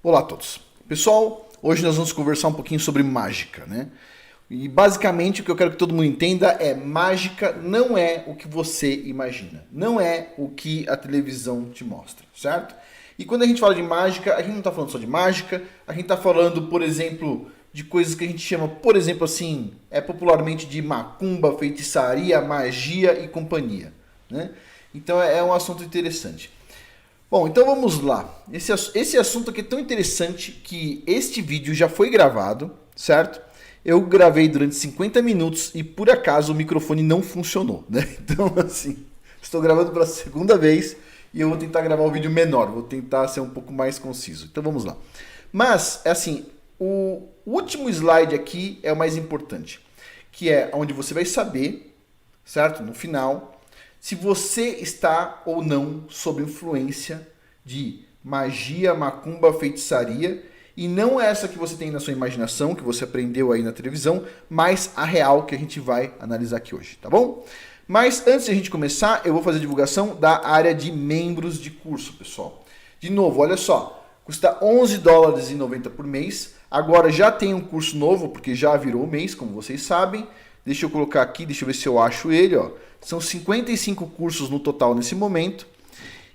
Olá a todos. Pessoal, hoje nós vamos conversar um pouquinho sobre mágica, né? E basicamente o que eu quero que todo mundo entenda é mágica não é o que você imagina, não é o que a televisão te mostra, certo? E quando a gente fala de mágica, a gente não está falando só de mágica, a gente está falando, por exemplo, de coisas que a gente chama, por exemplo, assim, popularmente de macumba, feitiçaria, magia e companhia, né? Então é um assunto interessante. Bom, então vamos lá. Esse assunto aqui é tão interessante que este vídeo já foi gravado, certo? Eu gravei durante 50 minutos e por acaso o microfone não funcionou, né? Então, assim, estou gravando pela segunda vez e eu vou tentar gravar um vídeo menor, vou tentar ser um pouco mais conciso. Então vamos lá. Mas, assim, o último slide aqui é o mais importante, que é onde você vai saber, certo? No final, se você está ou não sob influência de magia, macumba, feitiçaria, e não essa que você tem na sua imaginação, que você aprendeu aí na televisão, mas a real que a gente vai analisar aqui hoje, tá bom? Mas antes de a gente começar, eu vou fazer a divulgação da área de membros de curso, pessoal. De novo, olha só, custa $11,90 por mês. Agora já tem um curso novo, porque já virou mês, como vocês sabem. Deixa eu colocar aqui, deixa eu ver se eu acho ele, ó. São 55 cursos no total nesse momento.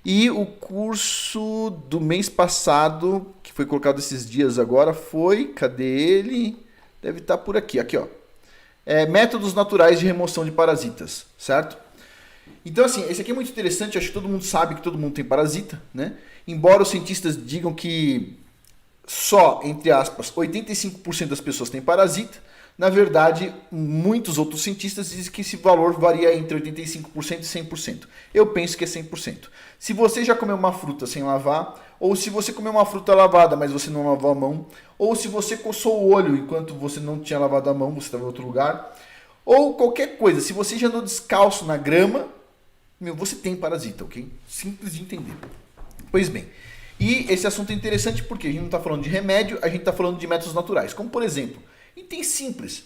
E o curso do mês passado, que foi colocado esses dias agora, foi... Cadê ele? Deve estar por aqui. Aqui, ó. Métodos naturais de remoção de parasitas, certo? Então, assim, esse aqui é muito interessante. Acho que todo mundo sabe que todo mundo tem parasita, né? Embora os cientistas digam que só, entre aspas, 85% das pessoas têm parasita, na verdade, muitos outros cientistas dizem que esse valor varia entre 85% e 100%. Eu penso que é 100%. Se você já comeu uma fruta sem lavar, ou se você comeu uma fruta lavada, mas você não lavou a mão, ou se você coçou o olho enquanto você não tinha lavado a mão, você estava em outro lugar, ou qualquer coisa, se você já andou descalço na grama, você tem parasita, ok? Simples de entender. Pois bem, e esse assunto é interessante porque a gente não está falando de remédio, a gente está falando de métodos naturais, como por exemplo, itens simples,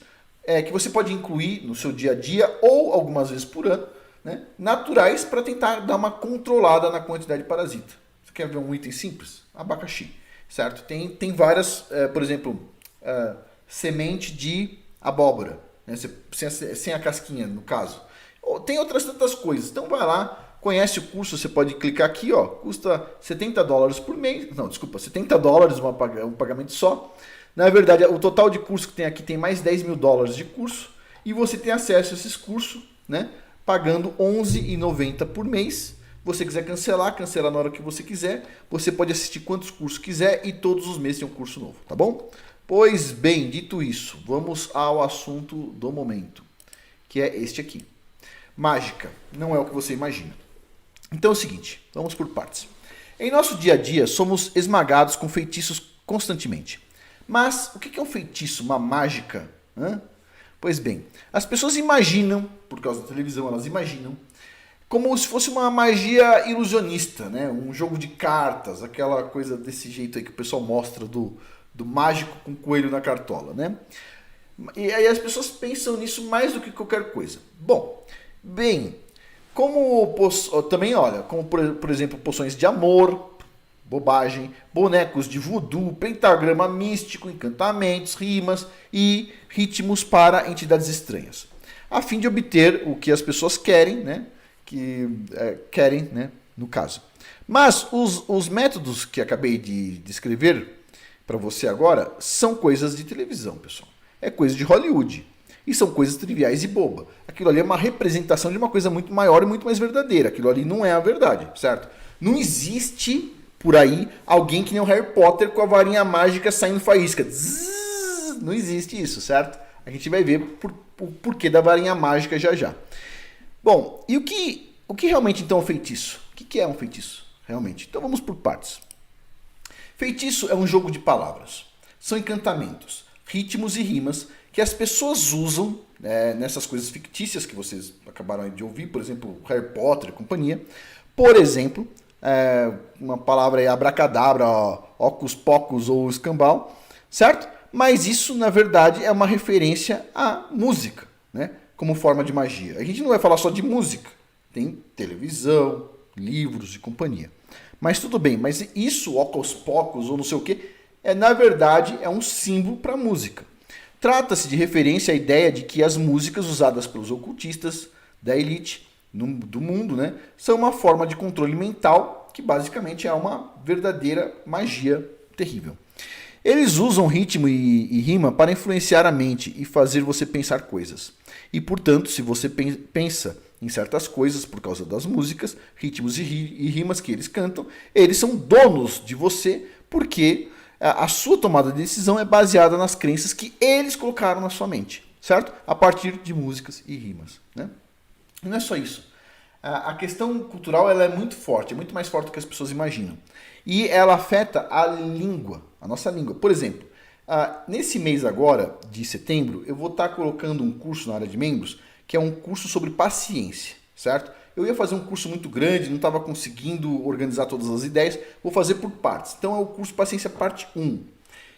que você pode incluir no seu dia a dia ou algumas vezes por ano, né, naturais para tentar dar uma controlada na quantidade de parasita. Você quer ver um item simples? Abacaxi, certo? Tem várias, por exemplo, semente de abóbora, né, sem a casquinha no caso. Tem outras tantas coisas, então vai lá, conhece o curso, você pode clicar aqui, ó, custa $70 por mês, não, desculpa, $70 um pagamento só. Na verdade, o total de curso que tem aqui tem mais $10 mil de curso e você tem acesso a esses cursos, né, pagando R$11,90 por mês. Se você quiser cancelar, cancela na hora que você quiser. Você pode assistir quantos cursos quiser e todos os meses tem um curso novo, tá bom? Pois bem, dito isso, vamos ao assunto do momento, que é este aqui. Mágica não é o que você imagina. Então é o seguinte, vamos por partes. Em nosso dia a dia, somos esmagados com feitiços constantemente. Mas o que é um feitiço, uma mágica? Pois bem, as pessoas imaginam, por causa da televisão, elas imaginam, como se fosse uma magia ilusionista, né? Um jogo de cartas, aquela coisa desse jeito aí que o pessoal mostra do mágico com coelho na cartola, né? E aí as pessoas pensam nisso mais do que qualquer coisa. Bom, como também, olha, como por exemplo, poções de amor, bobagem, bonecos de voodoo, pentagrama místico, encantamentos, rimas e ritmos para entidades estranhas, a fim de obter o que as pessoas querem, né? Querem, né? No caso. Mas os métodos que acabei de descrever para você agora são coisas de televisão, pessoal. É coisa de Hollywood. E são coisas triviais e boba. Aquilo ali é uma representação de uma coisa muito maior e muito mais verdadeira. Aquilo ali não é a verdade, certo? Não existe por aí alguém que nem o Harry Potter com a varinha mágica saindo faísca. Zzz, não existe isso, certo? A gente vai ver o porquê da varinha mágica já já. Bom, e o que realmente então é um feitiço? O que é um feitiço realmente? Então vamos por partes. Feitiço é um jogo de palavras. São encantamentos, ritmos e rimas que as pessoas usam nessas coisas fictícias que vocês acabaram de ouvir, por exemplo, Harry Potter e companhia. Por exemplo, uma palavra aí, abracadabra, ocus pocus ou escambau, certo? Mas isso, na verdade, é uma referência à música, né? Como forma de magia. A gente não vai falar só de música, tem televisão, livros e companhia. Mas tudo bem, mas isso, ocos pocos ou não sei o que, na verdade é um símbolo para a música. Trata-se de referência à ideia de que as músicas usadas pelos ocultistas da elite do mundo, né, são uma forma de controle mental que basicamente é uma verdadeira magia terrível. Eles usam ritmo e rima para influenciar a mente e fazer você pensar coisas. E, portanto, se você pensa em certas coisas por causa das músicas, ritmos e rimas que eles cantam, eles são donos de você porque a sua tomada de decisão é baseada nas crenças que eles colocaram na sua mente, certo? A partir de músicas e rimas, né? E não é só isso. A questão cultural ela é muito forte, é muito mais forte do que as pessoas imaginam. E ela afeta a língua, a nossa língua. Por exemplo, nesse mês agora, de setembro, eu vou estar colocando um curso na área de membros, que é um curso sobre paciência, certo? Eu ia fazer um curso muito grande, não estava conseguindo organizar todas as ideias, vou fazer por partes. Então é o curso Paciência Parte 1.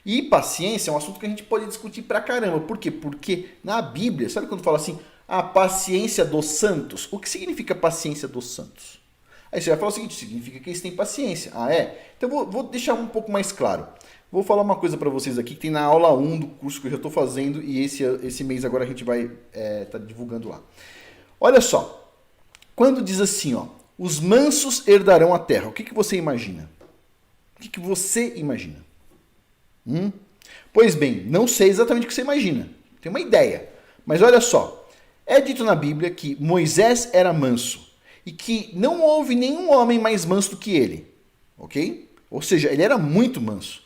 E paciência é um assunto que a gente pode discutir pra caramba. Por quê? Porque na Bíblia, sabe quando fala assim, a paciência dos santos? O que significa paciência dos santos? Aí você vai falar o seguinte, significa que eles têm paciência. Ah, é? Então vou deixar um pouco mais claro. Vou falar uma coisa para vocês aqui que tem na aula 1 do curso que eu já estou fazendo e esse mês agora a gente vai estar divulgando lá. Olha só, quando diz assim, ó, os mansos herdarão a terra, o que você imagina? O que você imagina? Pois bem, não sei exatamente o que você imagina, tem uma ideia, mas olha só, é dito na Bíblia que Moisés era manso e que não houve nenhum homem mais manso do que ele, ok? Ou seja, ele era muito manso.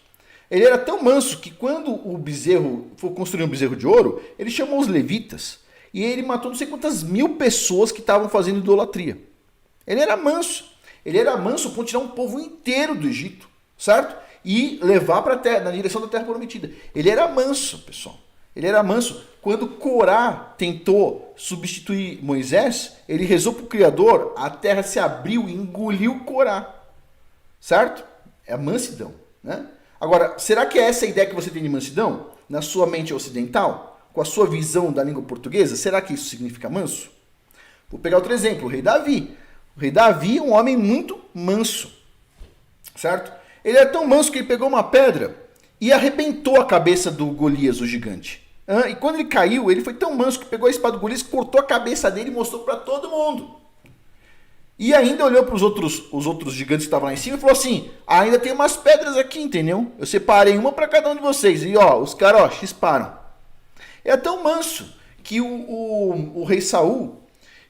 Ele era tão manso que quando o bezerro for construir um bezerro de ouro, ele chamou os levitas e ele matou não sei quantas mil pessoas que estavam fazendo idolatria. Ele era manso. Ele era manso para tirar um povo inteiro do Egito, certo? E levar para a terra, na direção da terra prometida. Ele era manso, pessoal. Ele era manso. Quando Corá tentou substituir Moisés, ele rezou para o Criador, a terra se abriu e engoliu Corá. Certo? É a mansidão, né? Agora, será que é essa a ideia que você tem de mansidão? Na sua mente ocidental? Com a sua visão da língua portuguesa? Será que isso significa manso? Vou pegar outro exemplo, o rei Davi. O rei Davi é um homem muito manso, certo? Ele é tão manso que ele pegou uma pedra e arrebentou a cabeça do Golias, o gigante. E quando ele caiu, ele foi tão manso que pegou a espada do Golias, cortou a cabeça dele e mostrou para todo mundo. E ainda olhou para os outros gigantes que estavam lá em cima e falou assim, ainda tem umas pedras aqui, entendeu? Eu separei uma para cada um de vocês. E ó, os caras, ó, chisparam. É tão manso que o rei Saul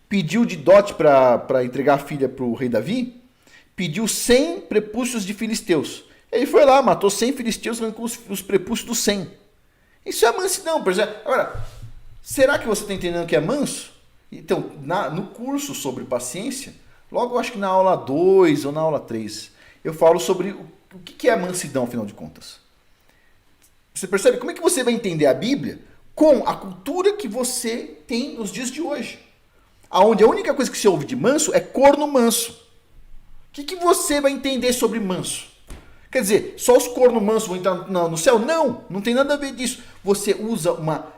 pediu de dote para entregar a filha para o rei Davi, pediu 100 prepúcios de filisteus. Ele foi lá, matou 100 filisteus, arrancou os prepúcios dos 100. Isso é mansidão, por exemplo. Agora, será que você está entendendo que é manso? Então, no curso sobre paciência, logo eu acho que na aula 2 ou na aula 3, eu falo sobre o que é mansidão, afinal de contas. Você percebe? Como é que você vai entender a Bíblia com a cultura que você tem nos dias de hoje? Onde a única coisa que se ouve de manso é corno manso. O que você vai entender sobre manso? Quer dizer, só os corno mansos vão entrar no céu? Não, não tem nada a ver disso. Você usa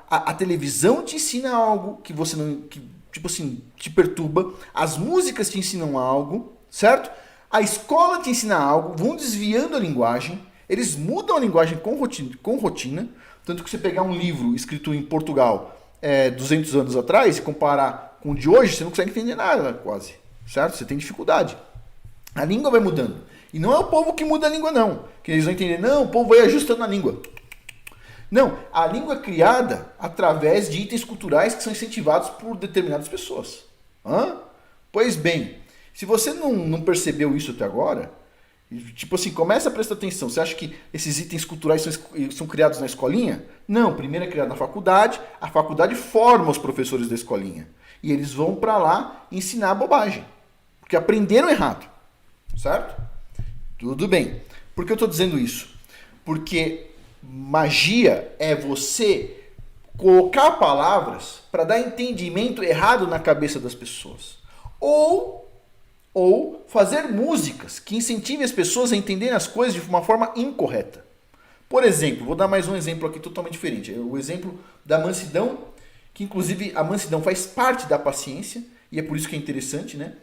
a televisão te ensina algo que você não... tipo assim, te perturba. As músicas te ensinam algo, certo? A escola te ensina algo, vão desviando a linguagem, eles mudam a linguagem com rotina, tanto que você pegar um livro escrito em Portugal 200 anos atrás e comparar com o de hoje, você não consegue entender nada quase, certo? Você tem dificuldade. A língua vai mudando. E não é o povo que muda a língua, não. Que eles vão entender, não, o povo vai ajustando a língua. Não, a língua é criada através de itens culturais que são incentivados por determinadas pessoas. Pois bem, se você não percebeu isso até agora, tipo assim, começa a prestar atenção. Você acha que esses itens culturais são criados na escolinha? Não, primeiro é criado na faculdade, a faculdade forma os professores da escolinha. E eles vão para lá ensinar bobagem, porque aprenderam errado, certo? Tudo bem. Por que eu estou dizendo isso? Porque magia é você colocar palavras para dar entendimento errado na cabeça das pessoas. Ou fazer músicas que incentivem as pessoas a entenderem as coisas de uma forma incorreta. Por exemplo, vou dar mais um exemplo aqui totalmente diferente. O exemplo da mansidão, que inclusive a mansidão faz parte da paciência, e é por isso que é interessante, né?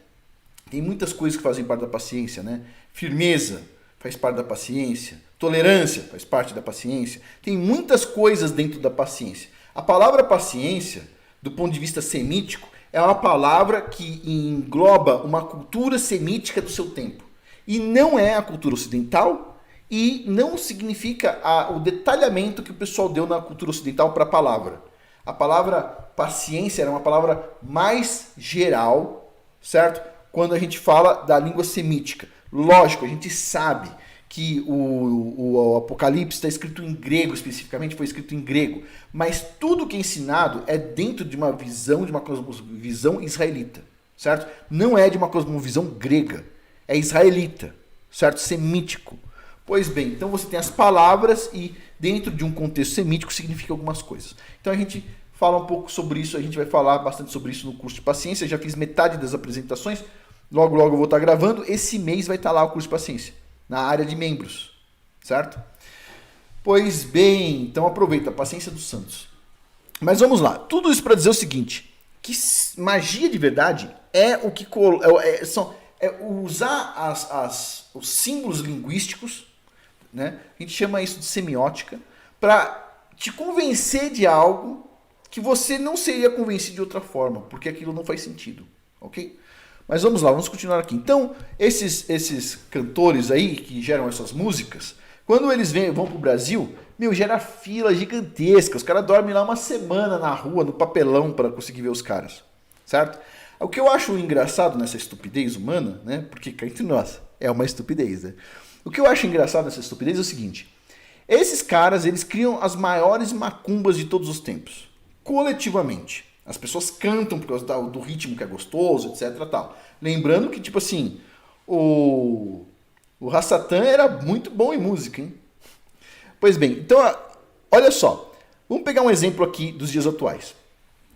Tem muitas coisas que fazem parte da paciência, né? Firmeza faz parte da paciência. Tolerância faz parte da paciência. Tem muitas coisas dentro da paciência. A palavra paciência, do ponto de vista semítico, é uma palavra que engloba uma cultura semítica do seu tempo. E não é a cultura ocidental e não significa o detalhamento que o pessoal deu na cultura ocidental para a palavra. A palavra paciência era uma palavra mais geral, certo? Quando a gente fala da língua semítica. Lógico, a gente sabe que o Apocalipse está escrito em grego, especificamente foi escrito em grego, mas tudo que é ensinado é dentro de uma cosmovisão israelita, certo? Não é de uma cosmovisão grega, é israelita, certo? Semítico. Pois bem, então você tem as palavras e dentro de um contexto semítico significa algumas coisas. Então a gente fala um pouco sobre isso, a gente vai falar bastante sobre isso no curso de paciência, já fiz metade das apresentações, logo eu vou estar gravando, esse mês vai estar lá o curso de paciência. Na área de membros, certo? Pois bem, então aproveita, a paciência dos santos. Mas vamos lá, tudo isso para dizer o seguinte, que magia de verdade é o que usar os símbolos linguísticos, né? A gente chama isso de semiótica, para te convencer de algo que você não seria convencido de outra forma, porque aquilo não faz sentido, ok? Mas vamos lá, vamos continuar aqui. Então, esses cantores aí que geram essas músicas, quando eles vão pro Brasil, gera fila gigantesca. Os caras dormem lá uma semana na rua, no papelão, para conseguir ver os caras, certo? O que eu acho engraçado nessa estupidez humana, né? Porque cá entre nós, é uma estupidez, né? O que eu acho engraçado nessa estupidez é o seguinte. Esses caras, eles criam as maiores macumbas de todos os tempos, coletivamente. As pessoas cantam por causa do ritmo que é gostoso, etc. Tal. Lembrando que, tipo assim, o Rassatan era muito bom em música, hein? Pois bem, então, olha só. Vamos pegar um exemplo aqui dos dias atuais.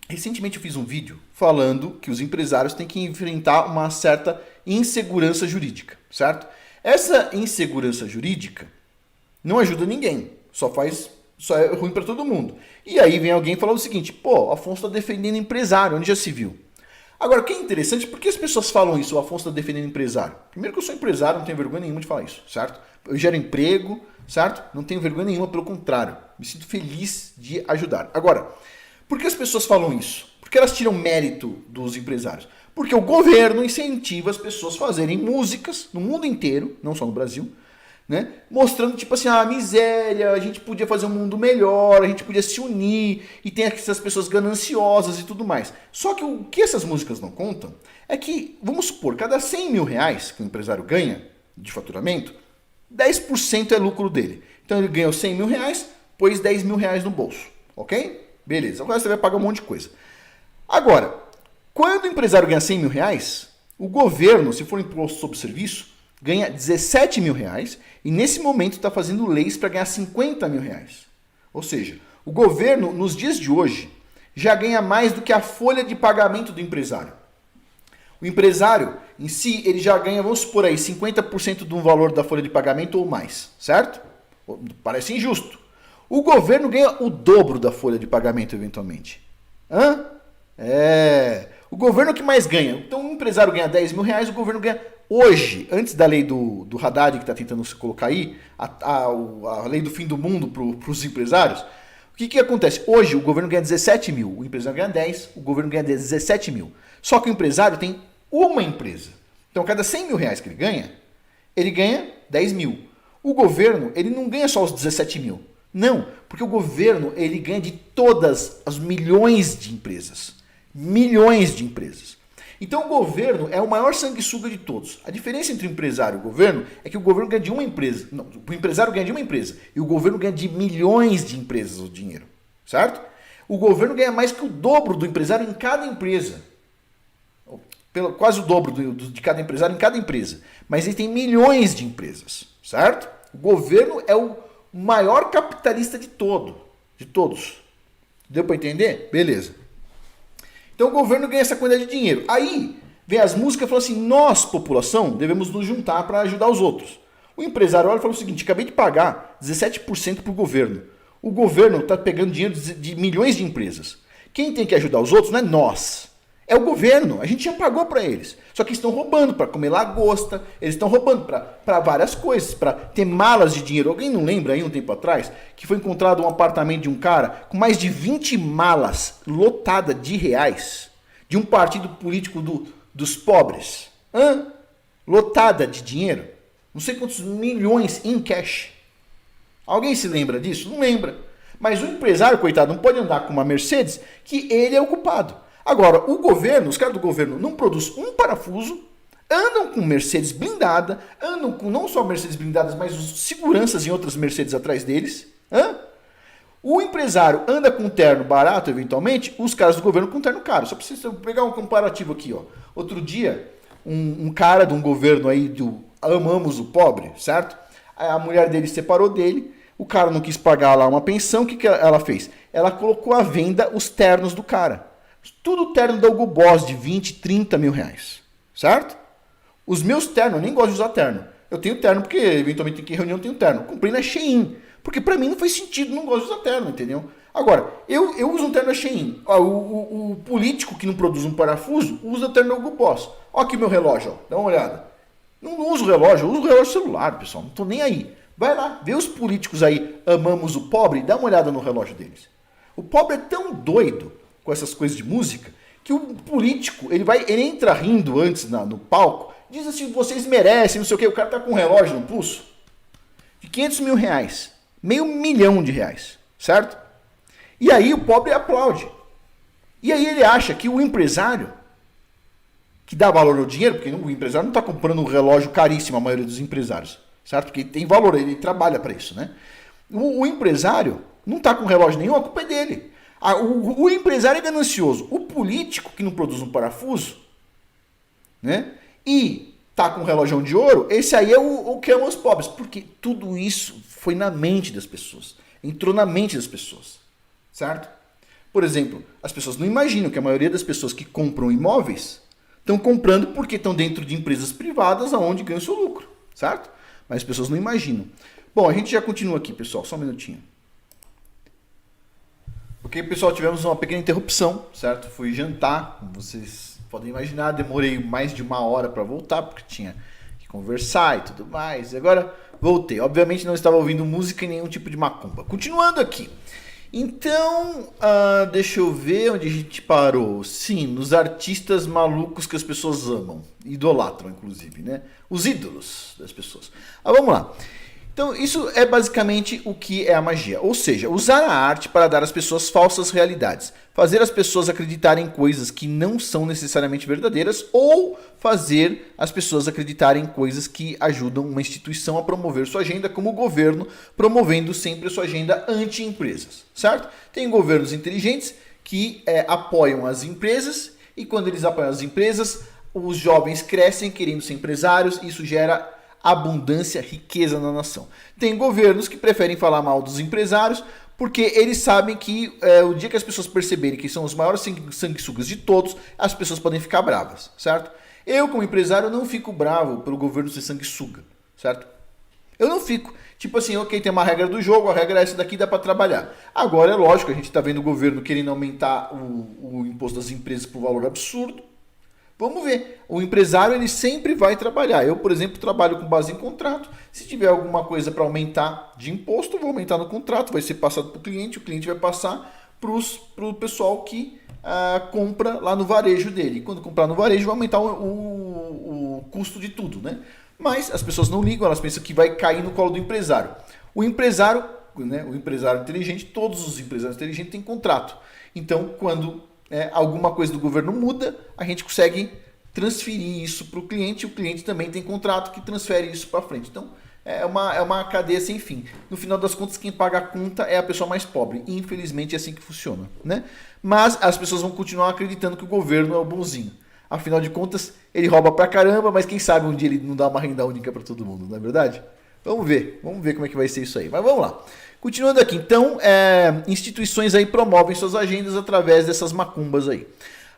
Recentemente eu fiz um vídeo falando que os empresários têm que enfrentar uma certa insegurança jurídica, certo? Essa insegurança jurídica não ajuda ninguém, só é ruim para todo mundo. E aí vem alguém falando o seguinte, pô, Afonso está defendendo empresário, onde já se viu? Agora, o que é interessante, por que as pessoas falam isso, o Afonso está defendendo empresário? Primeiro que eu sou empresário, não tenho vergonha nenhuma de falar isso, certo? Eu gero emprego, certo? Não tenho vergonha nenhuma, pelo contrário. Me sinto feliz de ajudar. Agora, por que as pessoas falam isso? Por que elas tiram mérito dos empresários? Porque o governo incentiva as pessoas a fazerem músicas no mundo inteiro, não só no Brasil, né? Mostrando tipo assim, a miséria, a gente podia fazer um mundo melhor, a gente podia se unir e tem essas pessoas gananciosas e tudo mais. Só que o que essas músicas não contam é que, vamos supor, cada 100 mil reais que o empresário ganha de faturamento, 10% é lucro dele. Então ele ganhou 100 mil reais, pôs 10 mil reais no bolso, ok? Beleza, agora você vai pagar um monte de coisa. Agora, quando o empresário ganha 100 mil reais, o governo, se for imposto sobre serviço, ganha 17 mil reais e nesse momento está fazendo leis para ganhar 50 mil reais. Ou seja, o governo, nos dias de hoje, já ganha mais do que a folha de pagamento do empresário. O empresário, em si, ele já ganha, vamos supor aí, 50% do valor da folha de pagamento ou mais, certo? Parece injusto. O governo ganha o dobro da folha de pagamento, eventualmente. Hã? O governo que mais ganha. Então, o empresário ganha 10 mil reais, o governo ganha... Hoje, antes da lei do Haddad, que está tentando se colocar aí, a lei do fim do mundo para os empresários, o que acontece? Hoje, o governo ganha 17 mil, o empresário ganha 10, o governo ganha 17 mil. Só que o empresário tem uma empresa. Então, a cada 100 mil reais que ele ganha 10 mil. O governo, ele não ganha só os 17 mil. Não, porque o governo, ele ganha de todas as milhões de empresas. Milhões de empresas. Então o governo é o maior sanguessuga de todos. A diferença entre o empresário e o governo é que o governo ganha de uma empresa. Não, o empresário ganha de uma empresa e o governo ganha de milhões de empresas o dinheiro. Certo? O governo ganha mais que o dobro do empresário em cada empresa. Quase o dobro de cada empresário em cada empresa. Mas ele tem milhões de empresas. Certo? O governo é o maior capitalista de todos. Deu para entender? Beleza. Então o governo ganha essa quantidade de dinheiro. Aí vem as músicas e fala assim, nós, população, devemos nos juntar para ajudar os outros. O empresário olha e fala o seguinte, acabei de pagar 17% para o governo. O governo está pegando dinheiro de milhões de empresas. Quem tem que ajudar os outros não é nós. É o governo, a gente já pagou para eles. Só que estão roubando para comer lagosta, eles estão roubando para várias coisas, para ter malas de dinheiro. Alguém não lembra aí um tempo atrás que foi encontrado um apartamento de um cara com mais de 20 malas lotadas de reais de um partido político dos pobres? Lotada de dinheiro? Não sei quantos milhões em cash. Alguém se lembra disso? Não lembra. Mas o empresário, coitado, não pode andar com uma Mercedes que ele é o culpado. Agora, o governo, os caras do governo não produzem um parafuso, andam com Mercedes blindada, andam com não só Mercedes blindadas, mas os seguranças em outras Mercedes atrás deles. O empresário anda com terno barato, eventualmente, os caras do governo com terno caro. Só precisa pegar um comparativo aqui, ó. Outro dia, um cara de um governo aí do Amamos o Pobre, certo? A mulher dele separou dele, o cara não quis pagar lá uma pensão, o que ela fez? Ela colocou à venda os ternos do cara. Tudo terno da Hugo Boss de 20, 30 mil reais, certo? Os meus ternos, eu nem gosto de usar terno. Eu tenho terno porque eventualmente tem que ir em reunião, eu tenho terno. Comprei na Shein, porque pra mim não faz sentido, não gosto de usar terno, entendeu? Agora, eu uso um terno na Shein. Ó, o político que não produz um parafuso usa o terno da Hugo Boss. Ó aqui meu relógio, ó, dá uma olhada. Não uso relógio, eu uso relógio celular, pessoal, não tô nem aí. Vai lá, vê os políticos aí, amamos o pobre, dá uma olhada no relógio deles. O pobre é tão doido com essas coisas de música, que o político, ele entra rindo antes no palco, diz assim, vocês merecem, não sei o que, o cara tá com um relógio no pulso, de 500 mil reais, meio milhão de reais, certo? E aí o pobre aplaude. E aí ele acha que o empresário, que dá valor ao dinheiro, porque o empresário não está comprando um relógio caríssimo, a maioria dos empresários, certo? Porque tem valor, ele trabalha para isso, né? O empresário não está com relógio nenhum, a culpa é dele. O empresário é ganancioso. O político que não produz um parafuso, né? E tá com um relógio de ouro, esse aí é o que ama os pobres. Porque tudo isso foi na mente das pessoas. Entrou na mente das pessoas. Certo? Por exemplo, as pessoas não imaginam que a maioria das pessoas que compram imóveis estão comprando porque estão dentro de empresas privadas onde ganham seu lucro. Certo? Mas as pessoas não imaginam. Bom, a gente já continua aqui, pessoal. Só um minutinho. Ok, pessoal, tivemos uma pequena interrupção, certo? Fui jantar, como vocês podem imaginar, demorei mais de 1 hora para voltar, porque tinha que conversar e tudo mais. E agora voltei. Obviamente não estava ouvindo música e nenhum tipo de macumba. Continuando aqui. Então, deixa eu ver onde a gente parou. Sim, nos artistas malucos que as pessoas amam, idolatram, inclusive, né? Os ídolos das pessoas. Vamos lá. Então, isso é basicamente o que é a magia. Ou seja, usar a arte para dar às pessoas falsas realidades. Fazer as pessoas acreditarem em coisas que não são necessariamente verdadeiras ou fazer as pessoas acreditarem em coisas que ajudam uma instituição a promover sua agenda, como o governo promovendo sempre sua agenda anti-empresas, certo? Tem governos inteligentes que apoiam as empresas e quando eles apoiam as empresas, os jovens crescem querendo ser empresários e isso gera abundância, riqueza na nação. Tem governos que preferem falar mal dos empresários porque eles sabem que o dia que as pessoas perceberem que são os maiores sanguessugas de todos, as pessoas podem ficar bravas, certo? Eu, como empresário, não fico bravo pelo governo ser sanguessuga, certo? Eu não fico. Tipo assim, ok, tem uma regra do jogo, a regra é essa daqui, dá para trabalhar. Agora, é lógico, a gente está vendo o governo querendo aumentar o imposto das empresas por valor absurdo. Vamos ver. O empresário ele sempre vai trabalhar. Eu, por exemplo, trabalho com base em contrato. Se tiver alguma coisa para aumentar de imposto, vou aumentar no contrato. Vai ser passado para o cliente vai passar para o pessoal que compra lá no varejo dele. Quando comprar no varejo, vai aumentar o custo de tudo, né? Mas as pessoas não ligam, elas pensam que vai cair no colo do empresário. O empresário, né, o empresário inteligente, todos os empresários inteligentes têm contrato. Então, quando alguma coisa do governo muda, a gente consegue transferir isso para o cliente também tem contrato que transfere isso para frente. Então, é uma cadeia sem fim. No final das contas, quem paga a conta é a pessoa mais pobre. Infelizmente, é assim que funciona, né? Mas as pessoas vão continuar acreditando que o governo é o bonzinho. Afinal de contas, ele rouba pra caramba, mas quem sabe um dia ele não dá uma renda única para todo mundo, não é verdade? Vamos ver como é que vai ser isso aí. Mas vamos lá. Continuando aqui, então, instituições aí promovem suas agendas através dessas macumbas aí.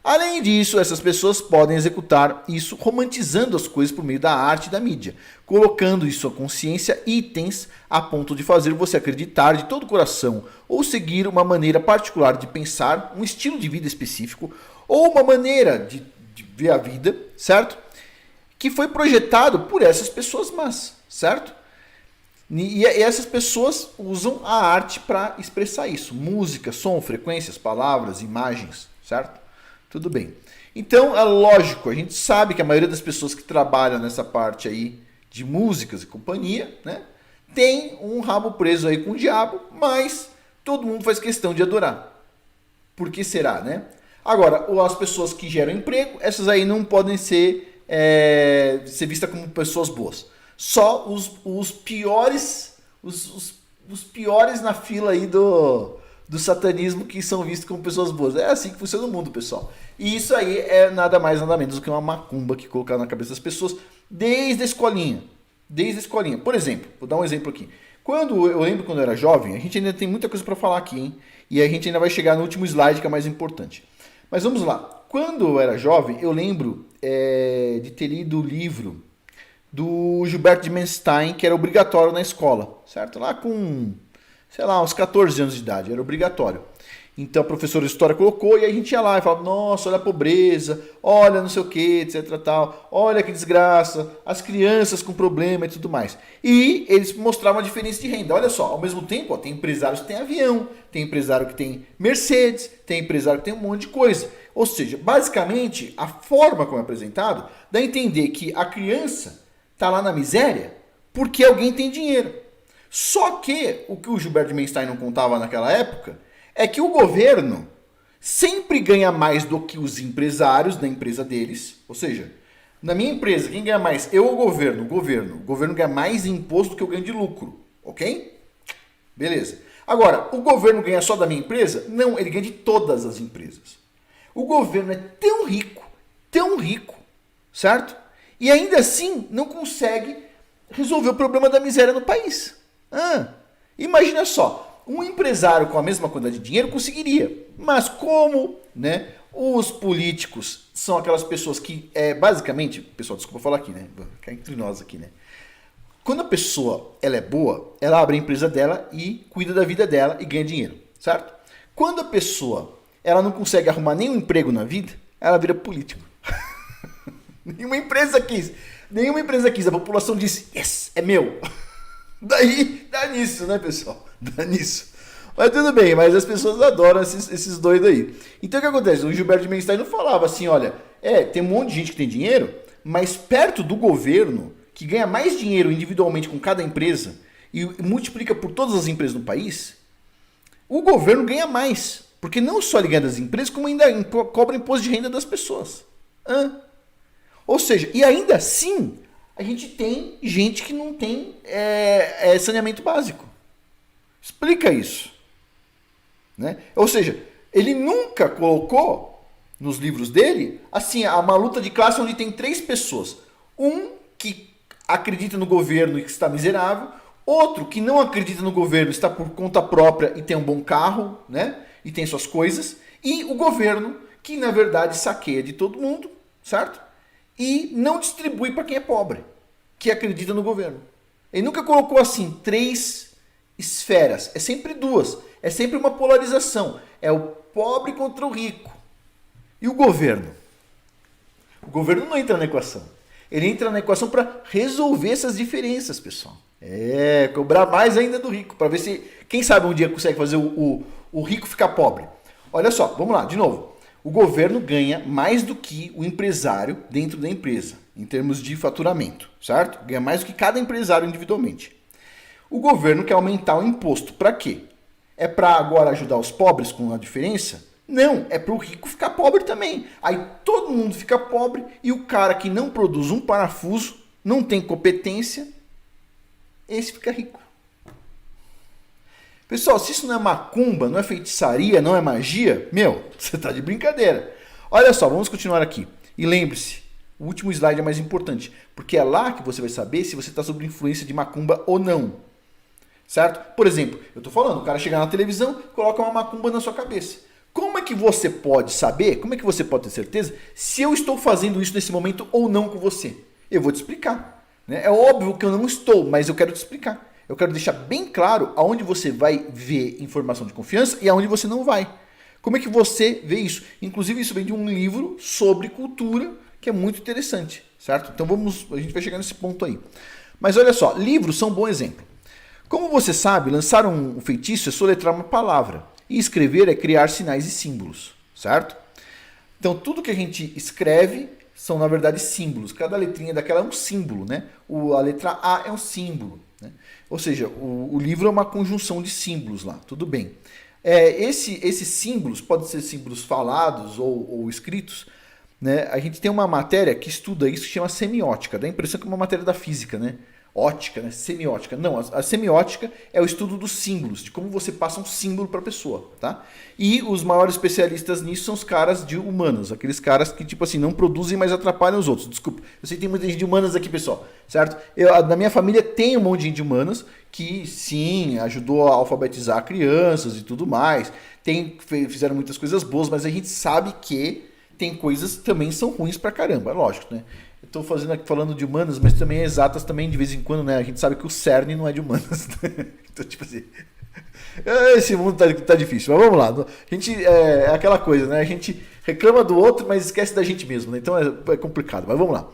Além disso, essas pessoas podem executar isso romantizando as coisas por meio da arte e da mídia, colocando em sua consciência itens a ponto de fazer você acreditar de todo o coração ou seguir uma maneira particular de pensar, um estilo de vida específico ou uma maneira de ver a vida, certo? Que foi projetado por essas pessoas más, certo? E essas pessoas usam a arte para expressar isso. Música, som, frequências, palavras, imagens, certo? Tudo bem. Então, é lógico, a gente sabe que a maioria das pessoas que trabalham nessa parte aí de músicas e companhia, né, tem um rabo preso aí com o diabo, mas todo mundo faz questão de adorar. Por que será, né? Agora, as pessoas que geram emprego, essas aí não podem ser vistas como pessoas boas. Só os piores, os piores na fila aí do satanismo que são vistos como pessoas boas. É assim que funciona o mundo, pessoal. E isso aí é nada mais, nada menos do que uma macumba que colocaram na cabeça das pessoas desde a escolinha. Desde a escolinha. Por exemplo, vou dar um exemplo aqui. Eu lembro quando eu era jovem, a gente ainda tem muita coisa para falar aqui, hein? E a gente ainda vai chegar no último slide que é mais importante. Mas vamos lá. Quando eu era jovem, eu lembro de ter lido o livro do Gilberto de Menstein, que era obrigatório na escola, certo? Lá com, sei lá, uns 14 anos de idade, era obrigatório. Então a professora de história colocou e a gente ia lá e falava, nossa, olha a pobreza, olha não sei o que, etc, tal, olha que desgraça, as crianças com problema e tudo mais. E eles mostravam a diferença de renda. Olha só, ao mesmo tempo, ó, tem empresários que têm avião, tem empresário que tem Mercedes, tem empresário que tem um monte de coisa. Ou seja, basicamente, a forma como é apresentado dá a entender que a criança está lá na miséria porque alguém tem dinheiro. Só que o Gilberto de Menstein não contava naquela época é que o governo sempre ganha mais do que os empresários da empresa deles. Ou seja, na minha empresa, quem ganha mais? Eu ou o governo? O governo ganha mais imposto do que eu ganho de lucro. Ok? Beleza. Agora, o governo ganha só da minha empresa? Não, ele ganha de todas as empresas. O governo é tão rico, certo? E ainda assim não consegue resolver o problema da miséria no país. Imagina só. Um empresário com a mesma quantidade de dinheiro conseguiria. Mas como, né, os políticos são aquelas pessoas que, basicamente, pessoal, desculpa falar aqui, né? Vou ficar entre nós aqui, né? Quando a pessoa ela é boa, ela abre a empresa dela e cuida da vida dela e ganha dinheiro, certo? Quando a pessoa ela não consegue arrumar nenhum emprego na vida, ela vira político. Nenhuma empresa quis. A população disse, yes, é meu. Daí, dá nisso, né, pessoal? Dá nisso. Mas tudo bem, mas as pessoas adoram esses doidos aí. Então o que acontece? O Gilberto de Menstein não falava assim, olha, tem um monte de gente que tem dinheiro, mas perto do governo, que ganha mais dinheiro individualmente com cada empresa e multiplica por todas as empresas no país, o governo ganha mais. Porque não só ele ganha das empresas, como ainda cobra imposto de renda das pessoas. Ou seja, e ainda assim, a gente tem gente que não tem saneamento básico. Explica isso. Né? Ou seja, ele nunca colocou nos livros dele assim, uma luta de classe onde tem 3 pessoas. Um que acredita no governo e que está miserável, outro que não acredita no governo, está por conta própria e tem um bom carro, né? E tem suas coisas, e o governo que na verdade saqueia de todo mundo, certo? E não distribui para quem é pobre, que acredita no governo. Ele nunca colocou assim 3 esferas, é sempre 2, é sempre uma polarização, é o pobre contra o rico. E o governo? O governo não entra na equação. Ele entra na equação para resolver essas diferenças, pessoal. Cobrar mais ainda do rico, para ver se, quem sabe um dia consegue fazer o rico ficar pobre. Olha só, vamos lá, de novo. O governo ganha mais do que o empresário dentro da empresa, em termos de faturamento, certo? Ganha mais do que cada empresário individualmente. O governo quer aumentar o imposto. Para quê? É para agora ajudar os pobres com a diferença? Não, é para o rico ficar pobre também. Aí todo mundo fica pobre e o cara que não produz um parafuso, não tem competência, esse fica rico. Pessoal, se isso não é macumba, não é feitiçaria, não é magia, você tá de brincadeira. Olha só, vamos continuar aqui. E lembre-se, o último slide é mais importante, porque é lá que você vai saber se você está sob influência de macumba ou não. Certo? Por exemplo, eu tô falando, o cara chega na televisão, coloca uma macumba na sua cabeça. Como é que você pode saber, como é que você pode ter certeza se eu estou fazendo isso nesse momento ou não com você? Eu vou te explicar. Né? É óbvio que eu não estou, mas eu quero te explicar. Eu quero deixar bem claro aonde você vai ver informação de confiança e aonde você não vai. Como é que você vê isso? Inclusive isso vem de um livro sobre cultura que é muito interessante, certo? Então a gente vai chegar nesse ponto aí. Mas olha só, livros são um bom exemplo. Como você sabe, lançar um feitiço é soletrar uma palavra e escrever é criar sinais e símbolos, certo? Então tudo que a gente escreve são na verdade símbolos. Cada letrinha daquela é um símbolo, né? A letra A é um símbolo, né? Ou seja, o livro é uma conjunção de símbolos lá, tudo bem. Esses símbolos podem ser símbolos falados ou escritos, né? A gente tem uma matéria que estuda isso que chama semiótica, dá a impressão que é uma matéria da física, né? Ótica, né? Semiótica. Não, a semiótica é o estudo dos símbolos, de como você passa um símbolo para a pessoa, tá? E os maiores especialistas nisso são os caras de humanas, aqueles caras que, tipo assim, não produzem, mas atrapalham os outros. Desculpa, eu sei que tem muita gente de humanas aqui, pessoal, certo? Na minha família tem um monte de gente de humanas que, sim, ajudou a alfabetizar crianças e tudo mais, fizeram muitas coisas boas, mas a gente sabe que tem coisas que também são ruins pra caramba, é lógico, né? Estou falando de humanas, mas também exatas também de vez em quando, né? A gente sabe que o CERN não é de humanas. Né? Então, tipo assim, esse mundo tá difícil. Mas vamos lá. A gente é aquela coisa, né? A gente reclama do outro, mas esquece da gente mesmo, né? Então é complicado. Mas vamos lá.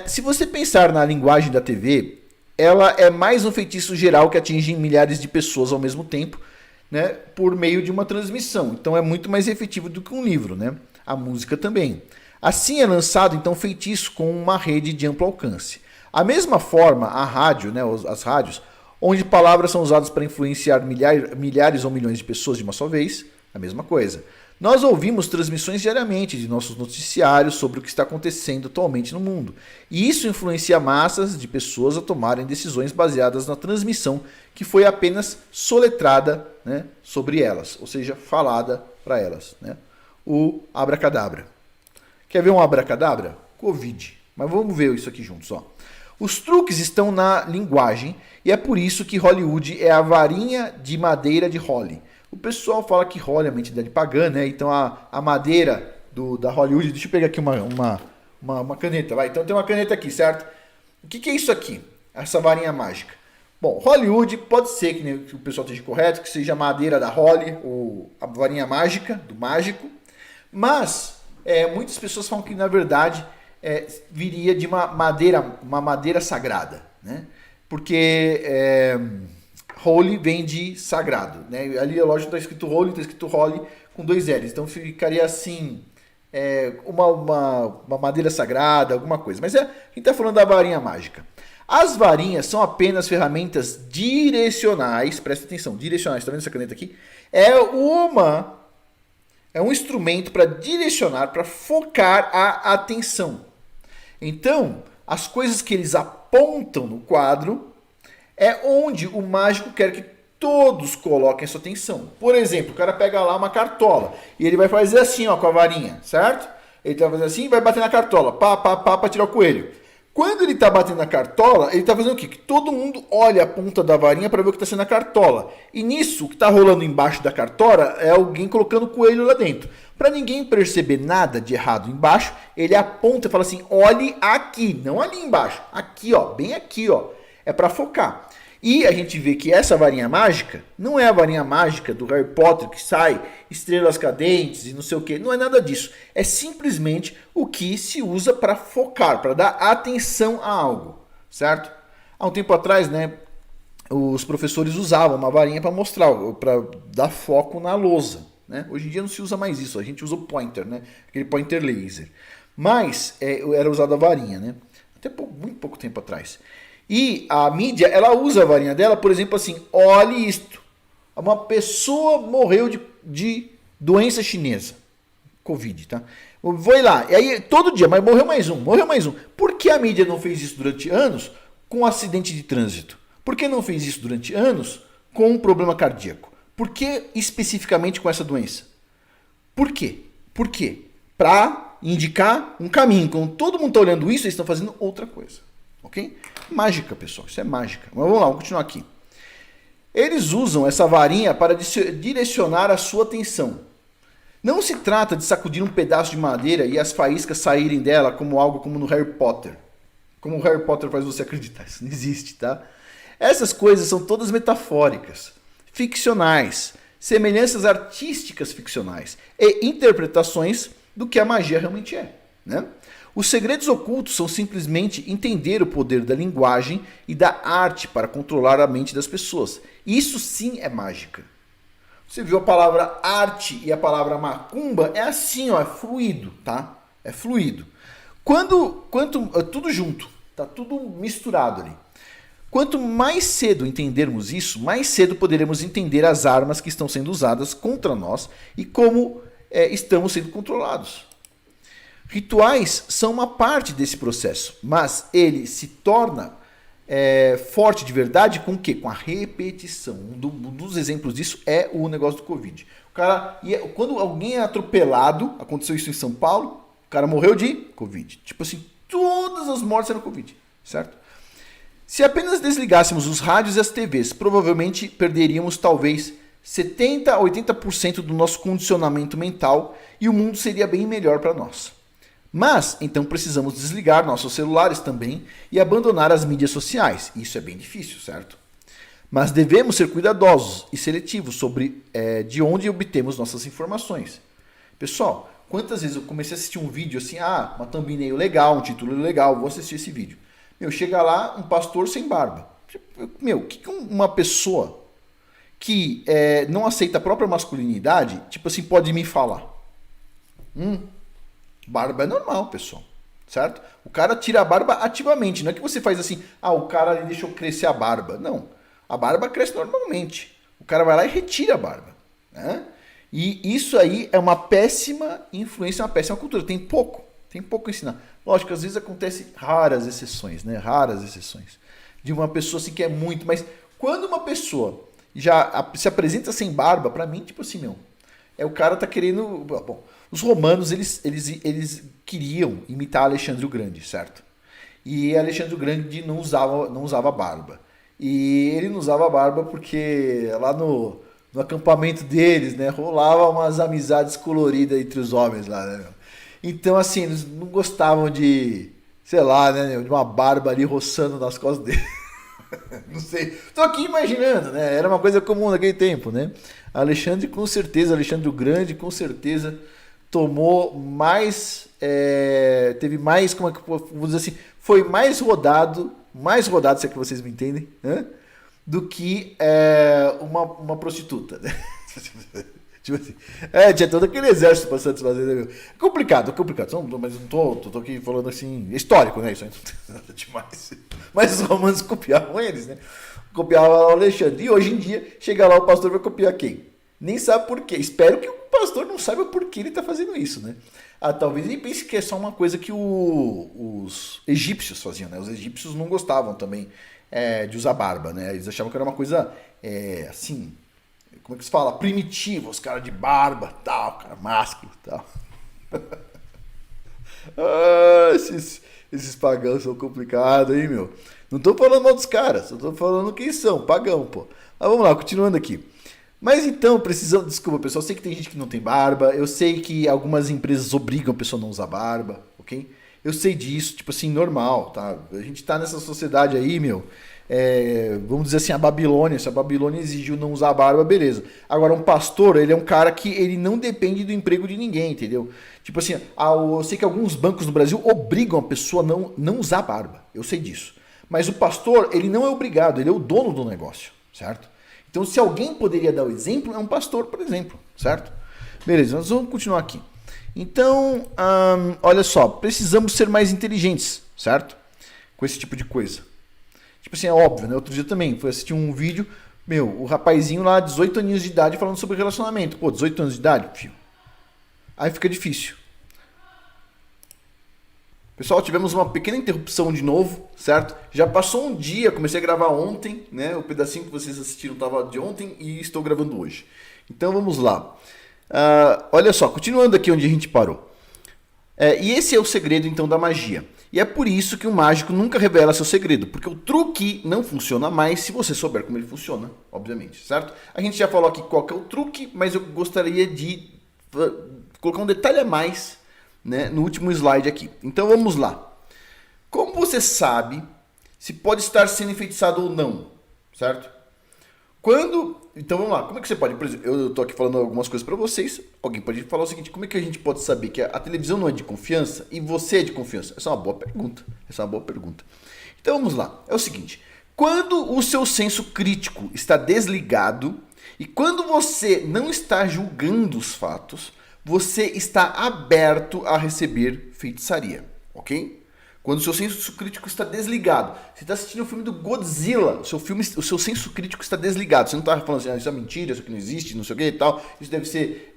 Se você pensar na linguagem da TV, ela é mais um feitiço geral que atinge milhares de pessoas ao mesmo tempo, né? Por meio de uma transmissão. Então é muito mais efetivo do que um livro, né? A música também. Assim é lançado então feitiço com uma rede de amplo alcance. A mesma forma, a rádio, né, as rádios, onde palavras são usadas para influenciar milhares ou milhões de pessoas de uma só vez, a mesma coisa. Nós ouvimos transmissões diariamente de nossos noticiários sobre o que está acontecendo atualmente no mundo. E isso influencia massas de pessoas a tomarem decisões baseadas na transmissão que foi apenas soletrada, né, sobre elas, ou seja, falada para elas. Né? O abracadabra. Quer ver um abracadabra? Covid. Mas vamos ver isso aqui juntos. Ó. Os truques estão na linguagem e é por isso que Hollywood é a varinha de madeira de Holly. O pessoal fala que Holly é uma entidade pagã, né? Então a madeira da Hollywood... Deixa eu pegar aqui uma caneta. Vai. Então tem uma caneta aqui, certo? O que é isso aqui? Essa varinha mágica. Bom, Hollywood pode ser que o pessoal esteja correto, que seja a madeira da Holly ou a varinha mágica, do mágico. Mas... muitas pessoas falam que, na verdade, viria de uma madeira sagrada, né? Porque Holy vem de sagrado, né? Ali, lógico, está escrito Holy, está escrito Holly com 2 L's. Então, ficaria assim, uma madeira sagrada, alguma coisa. Mas a gente está falando da varinha mágica. As varinhas são apenas ferramentas direcionais, presta atenção, direcionais, está vendo essa caneta aqui? É um instrumento para direcionar, para focar a atenção. Então, as coisas que eles apontam no quadro é onde o mágico quer que todos coloquem sua atenção. Por exemplo, o cara pega lá uma cartola e ele vai fazer assim, ó, com a varinha, certo? Ele vai fazer assim e vai bater na cartola, para tirar o coelho. Quando ele está batendo na cartola, ele está fazendo o quê? Que todo mundo olha a ponta da varinha para ver o que está sendo a cartola. E nisso, o que está rolando embaixo da cartola é alguém colocando o coelho lá dentro. Para ninguém perceber nada de errado embaixo, ele aponta e fala assim, olhe aqui, não ali embaixo. Aqui, ó, bem aqui, ó. É para focar. E a gente vê que essa varinha mágica não é a varinha mágica do Harry Potter que sai estrelas cadentes e não sei o que. Não é nada disso. É simplesmente o que se usa para focar, para dar atenção a algo, certo? Há um tempo atrás, né, os professores usavam uma varinha para mostrar, para dar foco na lousa. Né? Hoje em dia não se usa mais isso, a gente usa o pointer, né? Aquele pointer laser. Mas era usada a varinha, né? Até muito pouco tempo atrás. E a mídia, ela usa a varinha dela, por exemplo, assim, olhe isto. Uma pessoa morreu de doença chinesa. Covid, tá? Foi lá, e aí todo dia, mas morreu mais um. Por que a mídia não fez isso durante anos com um acidente de trânsito? Por que não fez isso durante anos com um problema cardíaco? Por que especificamente com essa doença? Por quê? Por quê? Para indicar um caminho. Quando todo mundo está olhando isso, eles estão fazendo outra coisa. Ok? Mágica, pessoal. Isso é mágica. Mas vamos lá, vamos continuar aqui. Eles usam essa varinha para direcionar a sua atenção. Não se trata de sacudir um pedaço de madeira e as faíscas saírem dela como algo como no Harry Potter. Como o Harry Potter faz você acreditar. Isso não existe, tá? Essas coisas são todas metafóricas, ficcionais, semelhanças artísticas ficcionais e interpretações do que a magia realmente é, né? Os segredos ocultos são simplesmente entender o poder da linguagem e da arte para controlar a mente das pessoas. Isso sim é mágica. Você viu a palavra arte e a palavra macumba? É assim, ó, é fluido, tá? É fluido. Tudo junto, tá tudo misturado ali. Quanto mais cedo entendermos isso, mais cedo poderemos entender as armas que estão sendo usadas contra nós e como estamos sendo controlados. Rituais são uma parte desse processo, mas ele se torna forte de verdade com o quê? Com a repetição. Um dos exemplos disso é o negócio do Covid. Quando alguém é atropelado, aconteceu isso em São Paulo, o cara morreu de Covid. Tipo assim, todas as mortes eram Covid, certo? Se apenas desligássemos os rádios e as TVs, provavelmente perderíamos talvez 70% a 80% do nosso condicionamento mental e o mundo seria bem melhor para nós. Mas, então precisamos desligar nossos celulares também e abandonar as mídias sociais. Isso é bem difícil, certo? Mas devemos ser cuidadosos e seletivos sobre de onde obtemos nossas informações. Pessoal, quantas vezes eu comecei a assistir um vídeo assim, uma thumbnail legal, um título legal, vou assistir esse vídeo. Chega lá um pastor sem barba. O que uma pessoa que não aceita a própria masculinidade, tipo assim, pode me falar? Barba é normal, pessoal, certo? O cara tira a barba ativamente, não é que você faz assim, o cara ali deixou crescer a barba. Não, a barba cresce normalmente. O cara vai lá e retira a barba, né? E isso aí é uma péssima influência, uma péssima cultura. Tem pouco a ensinar. Lógico, às vezes acontece raras exceções, né? Raras exceções. De uma pessoa assim que é muito, mas quando uma pessoa já se apresenta sem barba, pra mim, tipo assim, o cara tá querendo... Bom, os romanos, eles queriam imitar Alexandre o Grande, certo? E Alexandre o Grande não usava barba. E ele não usava barba porque lá no acampamento deles, né, rolava umas amizades coloridas entre os homens lá, né? Então, assim, eles não gostavam de, sei lá, né, de uma barba ali roçando nas costas dele. Não sei. Tô aqui imaginando, né? Era uma coisa comum naquele tempo, né? Alexandre o Grande, com certeza, tomou mais, teve mais, como é que eu vou dizer assim, foi mais rodado, se é que vocês me entendem, né? Do que uma prostituta, né? Tipo assim, tinha todo aquele exército para satisfazer, né? É complicado, mas não tô aqui falando assim, histórico, né? Isso aí não nada demais. Mas os romanos copiavam eles, né? Copiavam o Alexandre. E hoje em dia, chega lá, o pastor vai copiar quem? Nem sabe por quê. Espero que o pastor não saiba por que ele está fazendo isso, né? Talvez ele pense que é só uma coisa que os egípcios faziam, né? Os egípcios não gostavam também de usar barba, né? Eles achavam que era uma coisa, assim, como é que se fala? Primitiva, os caras de barba, tal, cara másculo, tal. Esses pagãos são complicados, hein, meu? Não tô falando mal dos caras, só tô falando quem são, pagão, pô. Mas vamos lá, continuando aqui. Mas então, desculpa, pessoal, eu sei que tem gente que não tem barba, eu sei que algumas empresas obrigam a pessoa a não usar barba, ok? Eu sei disso, tipo assim, normal, tá? A gente tá nessa sociedade aí, vamos dizer assim, a Babilônia, se a Babilônia exigiu não usar barba, beleza. Agora, um pastor, ele é um cara que ele não depende do emprego de ninguém, entendeu? Tipo assim, eu sei que alguns bancos no Brasil obrigam a pessoa a não usar barba, eu sei disso. Mas o pastor, ele não é obrigado, ele é o dono do negócio, certo? Então, se alguém poderia dar o exemplo, é um pastor, por exemplo, certo? Beleza, nós vamos continuar aqui. Então, olha só, precisamos ser mais inteligentes, certo? Com esse tipo de coisa. Tipo assim, é óbvio, né? Outro dia também, fui assistir um vídeo, o rapazinho lá, 18 aninhos de idade, falando sobre relacionamento. Pô, 18 anos de idade, filho. Aí fica difícil. Pessoal, tivemos uma pequena interrupção de novo, certo? Já passou um dia, comecei a gravar ontem, né? O pedacinho que vocês assistiram estava de ontem e estou gravando hoje. Então vamos lá. Olha só, continuando aqui onde a gente parou. E esse é o segredo então da magia. E é por isso que o mágico nunca revela seu segredo, porque o truque não funciona mais se você souber como ele funciona, obviamente, certo? A gente já falou aqui qual que é o truque, mas eu gostaria de colocar um detalhe a mais, né, no último slide aqui. Então vamos lá. Como você sabe se pode estar sendo enfeitiçado ou não, certo? Então vamos lá, como é que você pode, por exemplo, eu tô aqui falando algumas coisas para vocês, alguém pode falar o seguinte, como é que a gente pode saber que a televisão não é de confiança e você é de confiança? Essa é uma boa pergunta. Então vamos lá, é o seguinte, quando o seu senso crítico está desligado e quando você não está julgando os fatos, você está aberto a receber feitiçaria, ok? Quando o seu senso crítico está desligado. Você está assistindo o filme do Godzilla, o seu senso crítico está desligado. Você não está falando assim, isso é mentira, isso aqui não existe, não sei o que e tal. Isso deve ser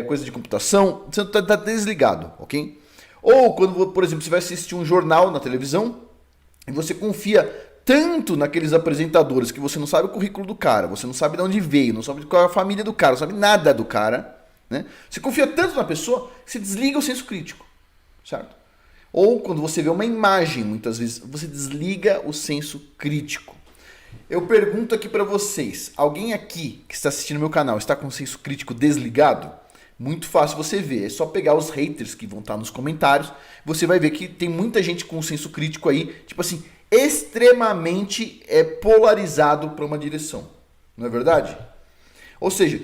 coisa de computação. Você está desligado, ok? Ou quando, por exemplo, você vai assistir um jornal na televisão e você confia tanto naqueles apresentadores que você não sabe o currículo do cara, você não sabe de onde veio, não sabe qual é a família do cara, não sabe nada do cara, né? Você confia tanto na pessoa que você desliga o senso crítico, certo? Ou quando você vê uma imagem, muitas vezes, você desliga o senso crítico. Eu pergunto aqui para vocês, alguém aqui que está assistindo meu canal está com o senso crítico desligado? Muito fácil você ver, é só pegar os haters que vão estar nos comentários, você vai ver que tem muita gente com o senso crítico aí, tipo assim, extremamente polarizado para uma direção. Não é verdade? Ou seja,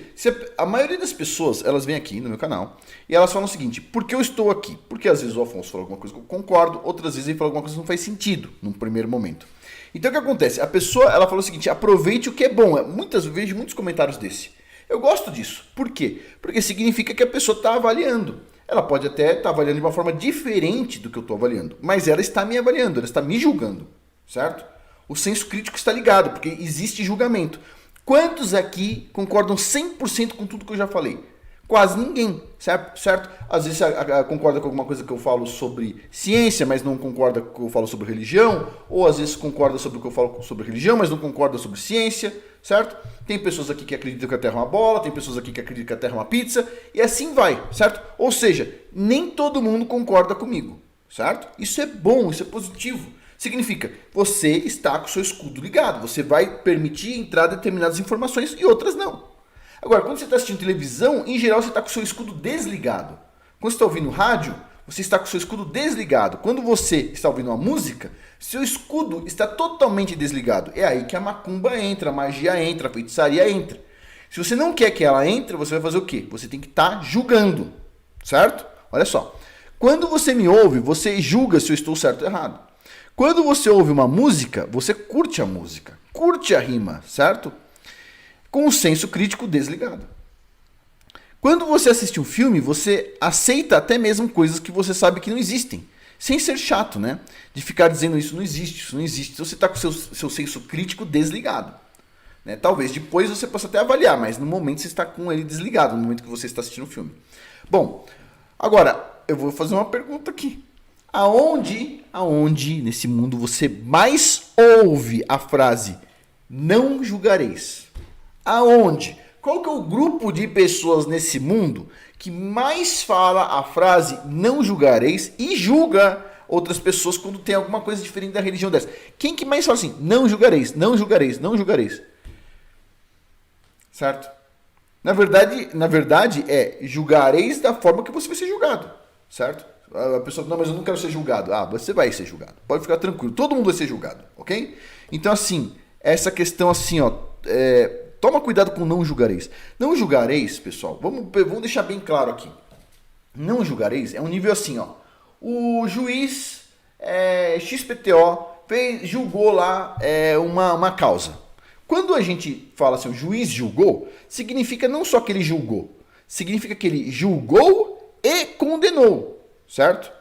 a maioria das pessoas, elas vêm aqui no meu canal e elas falam o seguinte, por que eu estou aqui? Porque às vezes o Afonso fala alguma coisa que eu concordo, outras vezes ele fala alguma coisa que não faz sentido num primeiro momento. Então o que acontece? A pessoa, ela fala o seguinte, aproveite o que é bom. Eu vejo muitos comentários desse. Eu gosto disso. Por quê? Porque significa que a pessoa está avaliando. Ela pode até estar avaliando de uma forma diferente do que eu estou avaliando, mas ela está me avaliando, ela está me julgando, certo? O senso crítico está ligado, porque existe julgamento. Quantos aqui concordam 100% com tudo que eu já falei? Quase ninguém, certo? Às vezes concorda com alguma coisa que eu falo sobre ciência, mas não concorda com o que eu falo sobre religião, ou às vezes concorda sobre o que eu falo sobre religião, mas não concorda sobre ciência, certo? Tem pessoas aqui que acreditam que a Terra é uma bola, tem pessoas aqui que acreditam que a Terra é uma pizza, e assim vai, certo? Ou seja, nem todo mundo concorda comigo, certo? Isso é bom, isso é positivo. Significa, você está com o seu escudo ligado, você vai permitir entrar determinadas informações e outras não. Agora, quando você está assistindo televisão, em geral você está com o seu escudo desligado. Quando você está ouvindo rádio, você está com o seu escudo desligado. Quando você está ouvindo uma música, seu escudo está totalmente desligado. É aí que a macumba entra, a magia entra, a feitiçaria entra. Se você não quer que ela entre, você vai fazer o quê? Você tem que estar julgando, certo? Olha só, quando você me ouve, você julga se eu estou certo ou errado. Quando você ouve uma música, você curte a música, curte a rima, certo? Com o senso crítico desligado. Quando você assiste um filme, você aceita até mesmo coisas que você sabe que não existem. Sem ser chato, né? De ficar dizendo isso não existe, isso não existe. Então você está com o seu senso crítico desligado. Né? Talvez depois você possa até avaliar, mas no momento você está com ele desligado, no momento que você está assistindo o filme. Bom, agora eu vou fazer uma pergunta aqui. Aonde nesse mundo você mais ouve a frase não julgareis? Aonde? Qual que é o grupo de pessoas nesse mundo que mais fala a frase não julgareis e julga outras pessoas quando tem alguma coisa diferente da religião dessa? Quem que mais fala assim, não julgareis, não julgareis, não julgareis? Certo? Na verdade julgareis da forma que você vai ser julgado, certo? A pessoa, não, mas eu não quero ser julgado. Ah, você vai ser julgado. Pode ficar tranquilo. Todo mundo vai ser julgado, ok? Então, assim, essa questão assim, ó, toma cuidado com não julgareis. Não julgareis, pessoal, vamos deixar bem claro aqui. Não julgareis é um nível assim, ó. O juiz XPTO julgou lá uma causa. Quando a gente fala assim, o juiz julgou, significa não só que ele julgou, significa que ele julgou e condenou. Certo?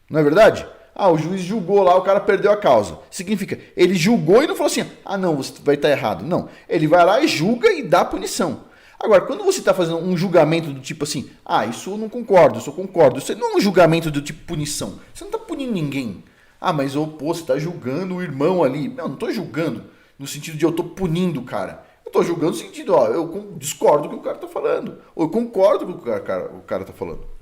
Não é verdade? Ah, o juiz julgou lá, o cara perdeu a causa. Significa, ele julgou e não falou assim, ah não, você vai estar errado. Não, ele vai lá e julga e dá punição. Agora, quando você está fazendo um julgamento do tipo assim, ah, isso eu não concordo, isso eu concordo. Isso não é um julgamento do tipo punição. Você não está punindo ninguém. Ah, mas você está julgando o irmão ali. Não estou julgando no sentido de eu estou punindo o cara. Eu estou julgando no sentido, ó, eu discordo do que o cara está falando. Ou eu concordo com o que o cara está falando.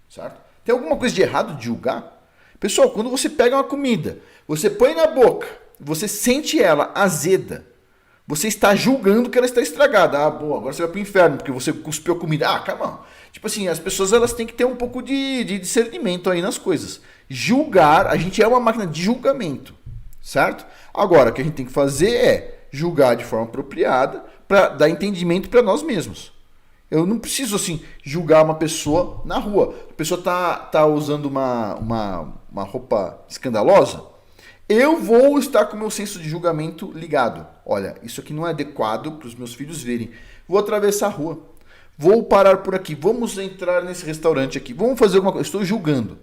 Certo? Tem alguma coisa de errado de julgar? Pessoal, quando você pega uma comida, você põe na boca, você sente ela azeda, Você está julgando que ela está estragada. Ah, bom, agora você vai pro inferno porque você cuspiu comida. Ah, calma. Tipo assim, as pessoas elas têm que ter um pouco de discernimento aí nas coisas. Julgar, a gente é uma máquina de julgamento, certo? Agora, o que a gente tem que fazer é julgar de forma apropriada para dar entendimento para nós mesmos. Eu não preciso, assim, julgar uma pessoa na rua. A pessoa tá usando uma roupa escandalosa. Eu vou estar com o meu senso de julgamento ligado. Olha, isso aqui não é adequado para os meus filhos verem. Vou atravessar a rua. Vou parar por aqui. Vamos entrar nesse restaurante aqui. Vamos fazer alguma coisa. Estou julgando.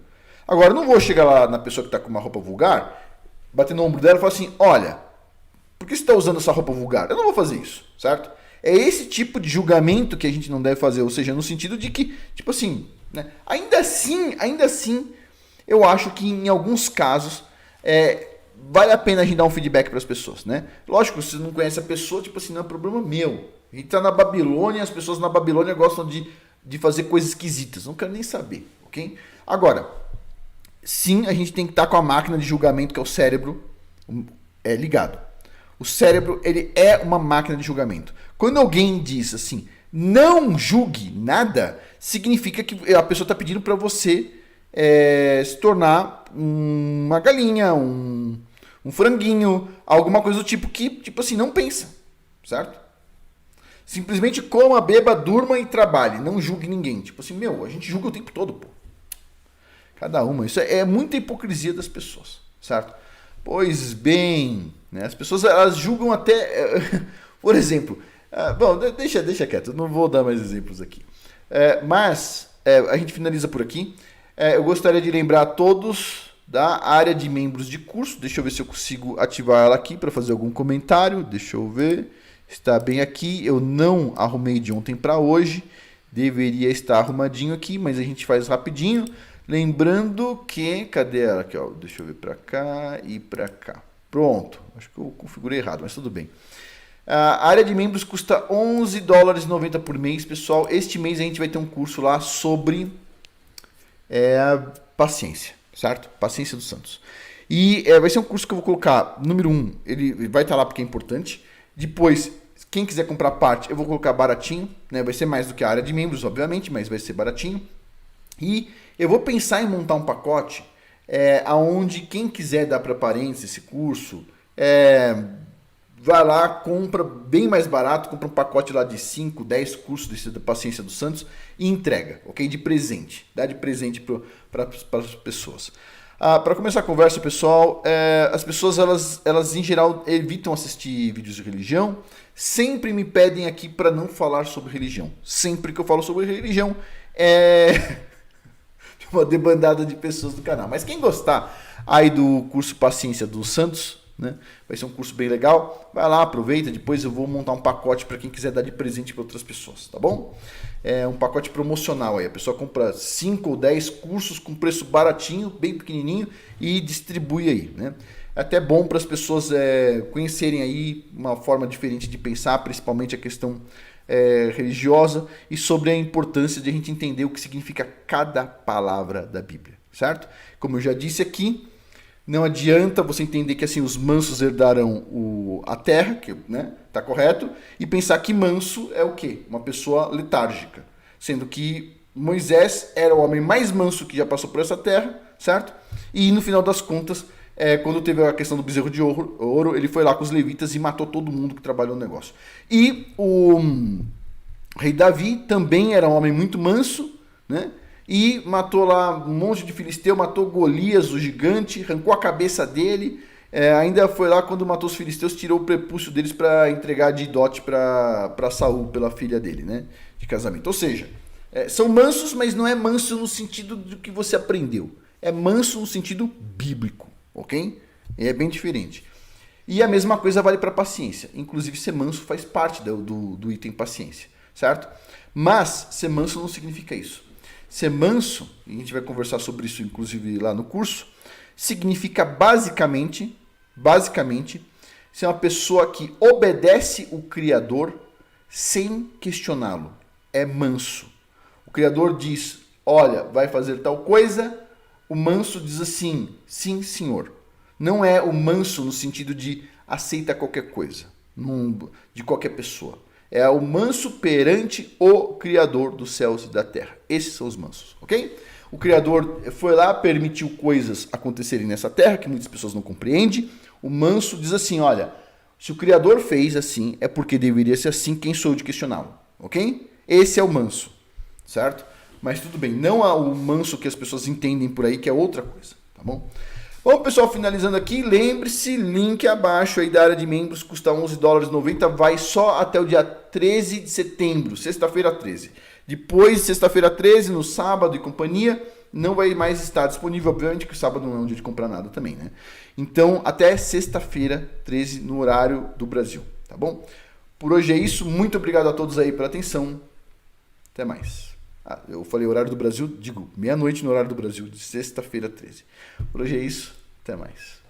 Agora, não vou chegar lá na pessoa que está com uma roupa vulgar, bater no ombro dela e falar assim, olha, por que você está usando essa roupa vulgar? Eu não vou fazer isso, certo? É esse tipo de julgamento que a gente não deve fazer, ou seja, no sentido de que, tipo assim, né? Ainda assim, eu acho que em alguns casos vale a pena a gente dar um feedback para as pessoas, né? Lógico, se você não conhece a pessoa, tipo assim, não é problema meu. A gente tá na Babilônia, as pessoas na Babilônia gostam de fazer coisas esquisitas, não quero nem saber, ok? Agora, sim, a gente tem que estar com a máquina de julgamento, que é o cérebro, ligado. O cérebro, ele é uma máquina de julgamento. Quando alguém diz assim, não julgue nada, significa que a pessoa está pedindo para você se tornar uma galinha, um franguinho, alguma coisa do tipo que, tipo assim, não pensa, certo? Simplesmente coma, beba, durma e trabalhe. Não julgue ninguém. Tipo assim, a gente julga o tempo todo, pô. Cada uma. Isso é muita hipocrisia das pessoas, certo? Pois bem, né? As pessoas elas julgam até... por exemplo, bom, deixa quieto, não vou dar mais exemplos aqui. Mas a gente finaliza por aqui. Eu gostaria de lembrar a todos da área de membros de curso. Deixa eu ver se eu consigo ativar ela aqui para fazer algum comentário. Deixa eu ver. Está bem aqui. Eu não arrumei de ontem para hoje. Deveria estar arrumadinho aqui, mas a gente faz rapidinho. Lembrando que... Cadê ela aqui? Ó? Deixa eu ver para cá e para cá. Pronto. Acho que eu configurei errado, mas tudo bem. A área de membros custa $11,90 por mês, pessoal. Este mês a gente vai ter um curso lá sobre paciência, certo? Paciência dos Santos. E vai ser um curso que eu vou colocar, número 1, ele vai estar lá porque é importante. Depois, quem quiser comprar parte, eu vou colocar baratinho, né? Vai ser mais do que a área de membros, obviamente, mas vai ser baratinho. E eu vou pensar em montar um pacote onde quem quiser dar para parentes esse curso, vai lá, compra bem mais barato, compra um pacote lá de 5, 10 cursos da Paciência dos Santos e entrega, ok? De presente, dá de presente para as pessoas. Para começar a conversa, pessoal, as pessoas, elas em geral evitam assistir vídeos de religião, sempre me pedem aqui para não falar sobre religião. Sempre que eu falo sobre religião, uma debandada de pessoas do canal. Mas quem gostar aí do curso Paciência dos Santos, né? Vai ser um curso bem legal. Vai lá, aproveita. Depois eu vou montar um pacote para quem quiser dar de presente para outras pessoas, tá bom? É um pacote promocional aí. A pessoa compra 5 ou 10 cursos com preço baratinho, bem pequenininho e distribui aí, né? É até bom para as pessoas conhecerem aí uma forma diferente de pensar, principalmente a questão religiosa e sobre a importância de a gente entender o que significa cada palavra da Bíblia, certo? Como eu já disse aqui, não adianta você entender que assim os mansos herdarão a terra, que, né, tá correto, e pensar que manso é o quê? Uma pessoa letárgica, sendo que Moisés era o homem mais manso que já passou por essa terra, certo? E no final das contas, quando teve a questão do bezerro de ouro, ele foi lá com os levitas e matou todo mundo que trabalhou no negócio. E o rei Davi também era um homem muito manso, né? E matou lá um monte de filisteu, matou Golias, o gigante, arrancou a cabeça dele. Ainda foi lá quando matou os filisteus, tirou o prepúcio deles para entregar de dote para Saul, pela filha dele, né? De casamento. Ou seja, são mansos, mas não é manso no sentido do que você aprendeu. É manso no sentido bíblico, ok? É bem diferente. E a mesma coisa vale para paciência. Inclusive, ser manso faz parte do item paciência, certo? Mas ser manso não significa isso. Ser manso, e a gente vai conversar sobre isso inclusive lá no curso, significa basicamente ser uma pessoa que obedece o Criador sem questioná-lo. É manso. O Criador diz, olha, vai fazer tal coisa, o manso diz assim, sim, senhor. Não é o manso no sentido de aceita qualquer coisa, de qualquer pessoa. É o manso perante o Criador dos céus e da terra. Esses são os mansos, ok? O Criador foi lá, permitiu coisas acontecerem nessa terra que muitas pessoas não compreendem. O manso diz assim, olha, se o Criador fez assim, é porque deveria ser assim, quem sou eu de questioná-lo, ok? Esse é o manso, certo? Mas tudo bem, não há o manso que as pessoas entendem por aí, que é outra coisa, tá bom? Bom, pessoal, finalizando aqui, lembre-se, link abaixo aí da área de membros, custa $11,90, vai só até o dia 13 de setembro, sexta-feira 13. Depois, sexta-feira 13, no sábado e companhia, não vai mais estar disponível, obviamente que o sábado não é um dia de comprar nada também, né? Então, até sexta-feira 13, no horário do Brasil, tá bom? Por hoje é isso, muito obrigado a todos aí pela atenção, até mais. Eu falei horário do Brasil, digo meia-noite no horário do Brasil, de sexta-feira 13. Por hoje é isso, até mais.